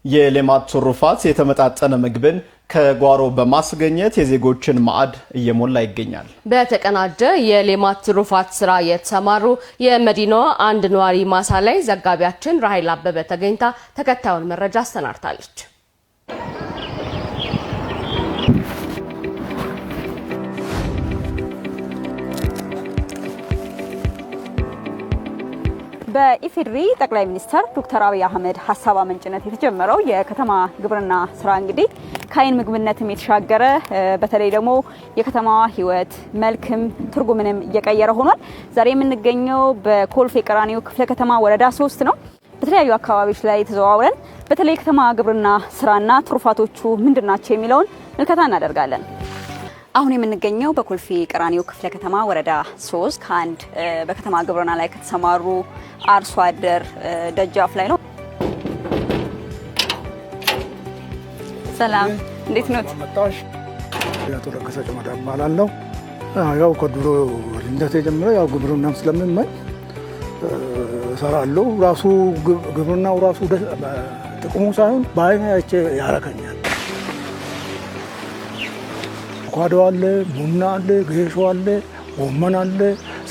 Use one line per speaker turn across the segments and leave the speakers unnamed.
የሌማት ትሩፋት የተመጣጠነ ምግብን ከጓሮ በማስገኘት የዜጎችን ማዕድ እየሞላ ይገኛል።
በተቀናጀ የሌማት ትሩፋት ስራ የተሰማሩ የመዲናዋ አንድ ነዋሪ ማሳ ላይ ዘጋቢያችን ራሄል አበበ ተገኝታ ተከታዩን መረጃ አሰናድታለች።
በኢፌዴሪ ጠቅላይ ሚኒስትር ዶክተር አብይ አህመድ ሐሳብ አመንጭነት የተጀመረው የከተማ ግብርና ስራ እንግዲህ ከአይን ምግብነትም የተሻገረ በተለይ ደግሞ የከተማዋ ህይወት መልክም ትርጉምንም እየቀየረ ሆኗል። ዛሬ የምንገኘው በኮልፌ ቀራኒዮ ክፍለ ከተማ ወረዳ 3 ነው። በተለያዩ አካባቢዎች ላይ ተዘዋውረን በተለይ ከተማ ግብርና ስራና ትሩፋቶቹ ምንድናቸው የሚለውን መልከታ እናደርጋለን። አሁን የምንገኘው በኮልፌ ቀራኒዮ ክፍለ ከተማ ወረዳ 3 ከአንድ በከተማ ግብርና ላይ ከተሰማሩ አርሶ አደር ደጃፍ ላይ ነው። ሰላም፣ እንዴት ነው?
መጣሽ? ያቶ ለከሰ ጨመዳ ባላለው ያው ከድሮ ልጅነቴ ጀምሮ ያው ግብርናም ስለምመኝ ሰራለሁ። ራሱ ግብርናው ራሱ ጥቅሙ ሳይሆን በአይኔ አይቼ ያረከኛል። አቮካዶ አለ፣ ቡና አለ፣ ጌሾ አለ፣ ጎመን አለ፣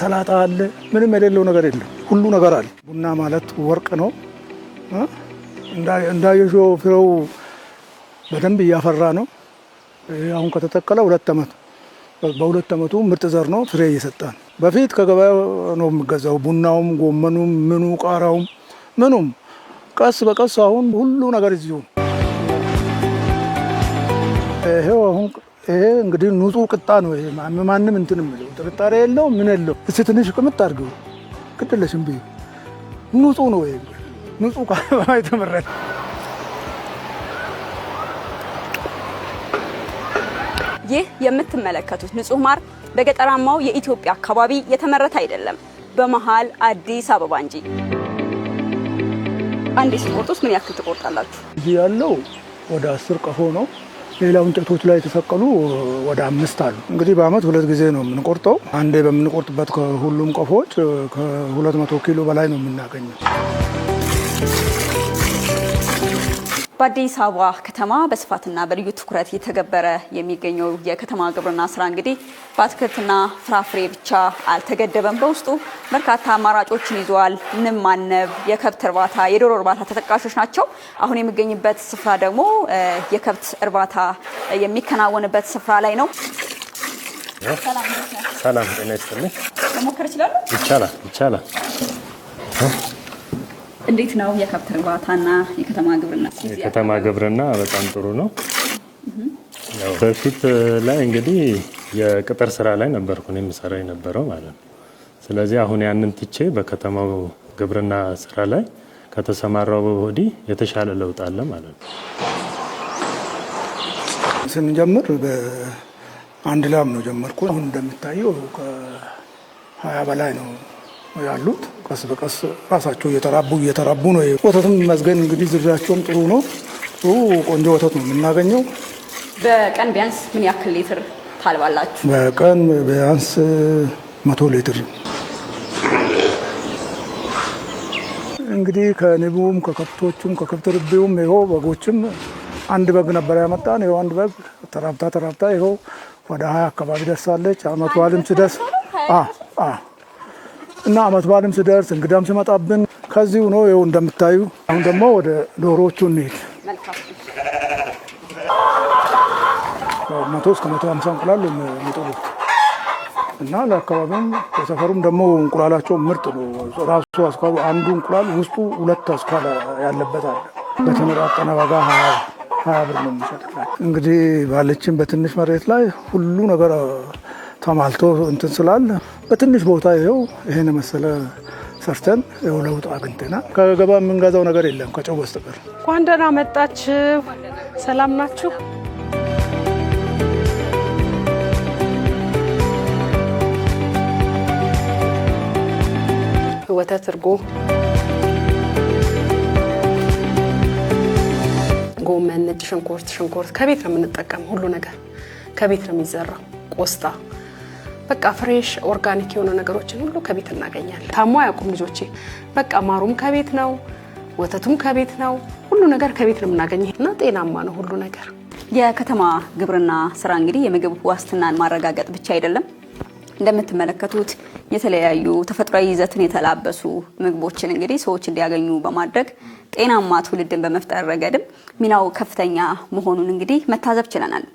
ሰላጣ አለ። ምንም የሌለው ነገር የለም። ሁሉ ነገር አለ። ቡና ማለት ወርቅ ነው። እንዳየሽው ፍሬው በደንብ እያፈራ ነው። አሁን ከተተከለ 2 ዓመት፣ በ2 ዓመቱ ምርጥ ዘር ነው ፍሬ እየሰጣን። በፊት ከገበያ ነው የሚገዛው ቡናውም፣ ጎመኑም፣ ምኑ ቃራውም ምኑም። ቀስ በቀስ አሁን ሁሉ ነገር እዚሁ። ይሄው አሁን ይሄ እንግዲህ ንጹህ ቅጣ ነው። ይሄ ማንም እንትን የሚለው ጥርጣሬ የለው ምን የለው። እስቲ ትንሽ ቅምጥ አድርገው ግድለሽም ቢ ንጹህ ነው። ይሄ ንጹህ ካባ የተመረጠ
ይህ የምትመለከቱት ንጹህ ማር በገጠራማው የኢትዮጵያ አካባቢ የተመረተ አይደለም፣ በመሃል አዲስ አበባ እንጂ። አንዴ ስትቆርጡስ ምን ያክል ትቆርጣላችሁ?
እዚህ ያለው ወደ 10 ቀፎ ነው። ሌላው እንጨቶች ላይ የተሰቀሉ ወደ 5 አሉ። እንግዲህ በአመት 2 ጊዜ ነው የምንቆርጠው። አንዴ በምንቆርጥበት ከሁሉም ቀፎች ከ200 ኪሎ በላይ ነው የምናገኘው።
በአዲስ አበባ ከተማ በስፋትና በልዩ ትኩረት እየተገበረ የሚገኘው የከተማ ግብርና ስራ እንግዲህ በአትክልትና ፍራፍሬ ብቻ አልተገደበም። በውስጡ በርካታ አማራጮችን ይዟል። ንብ ማነብ፣ የከብት እርባታ፣ የዶሮ እርባታ ተጠቃሾች ናቸው። አሁን የሚገኝበት ስፍራ ደግሞ የከብት እርባታ የሚከናወንበት ስፍራ ላይ ነው።
ሰላም ጤና ይስጥልኝ።
መሞከር ይችላል?
ይቻላል።
እንዴት ነው የከብት እርባታና የከተማ ግብርና?
የከተማ ግብርና በጣም ጥሩ ነው። ያው በፊት ላይ እንግዲህ የቅጥር ስራ ላይ ነበርኩ እኔ የምሰራ የነበረው ማለት ነው። ስለዚህ አሁን ያንን ትቼ በከተማው ግብርና ስራ ላይ ከተሰማራው ወዲህ የተሻለ ለውጥ አለ ማለት ነው።
ስንጀምር በአንድ ላም ነው ጀመርኩ። አሁን እንደምታየው ከ20 በላይ ነው ያሉት። ቀስ በቀስ ራሳቸው እየተራቡ ነው። ወተትም መዝገን እንግዲህ ዝርያቸውም ጥሩ ነው። ጥሩ ቆንጆ ወተት ነው የምናገኘው።
በቀን ቢያንስ ምን ያክል ሊትር ታልባላችሁ?
በቀን ቢያንስ 100 ሊትር። እንግዲህ ከንቡም ከከብቶቹም ከከብት ርቢውም ይኸው በጎችም አንድ በግ ነበር ያመጣን። ይኸው አንድ በግ ተራብታ ይኸው ወደ 20 አካባቢ ደርሳለች። አመት በዓልም ሲደርስ እና አመት በዓልም ሲደርስ እንግዳም ሲመጣብን ከዚሁ ነው። ይኸው እንደምታዩ። አሁን ደግሞ ወደ ዶሮዎቹ እንሂድ። 100 እስከ 150 እንቁላል የሚጥሉት እና ለአካባቢም ለሰፈሩም ደግሞ እንቁላላቸው ምርጥ ነው። ራሱ አስኳሉ አንዱ እንቁላል ውስጡ 2 አስኳል ያለበት አለ። በተመጣጠነ ዋጋ 20 ብር ነው የሚሸጥላቸው። እንግዲህ ባለችን በትንሽ መሬት ላይ ሁሉ ነገር ተማልቶ እንትን ስላለ በትንሽ ቦታ ይኸው ይሄን መሰለ ሰርተን ይኸው ለውጥ አግኝተናል። ከገባ የምንገዛው ነገር የለም ከጨው በስተቀር።
እንኳን ደህና መጣችሁ። ሰላም ናችሁ? ወተት፣ እርጎ፣ ጎመን፣ ነጭ ሽንኩርት ከቤት ነው የምንጠቀመው። ሁሉ ነገር ከቤት ነው የሚዘራው። ቆስጣ በቃ ፍሬሽ ኦርጋኒክ የሆኑ ነገሮችን ሁሉ ከቤት እናገኛለን። ታሞ አያውቁም ልጆቼ። በቃ ማሩም ከቤት ነው፣ ወተቱም ከቤት ነው፣ ሁሉ ነገር ከቤት ነው የምናገኘውና ጤናማ ነው ሁሉ ነገር።
የከተማ ግብርና ስራ እንግዲህ የምግብ ዋስትናን ማረጋገጥ ብቻ አይደለም። እንደምትመለከቱት የተለያዩ ተፈጥሯዊ ይዘትን የተላበሱ ምግቦችን እንግዲህ ሰዎች እንዲያገኙ በማድረግ ጤናማ ትውልድን በመፍጠር ረገድም ሚናው ከፍተኛ መሆኑን እንግዲህ መታዘብ ችለናል።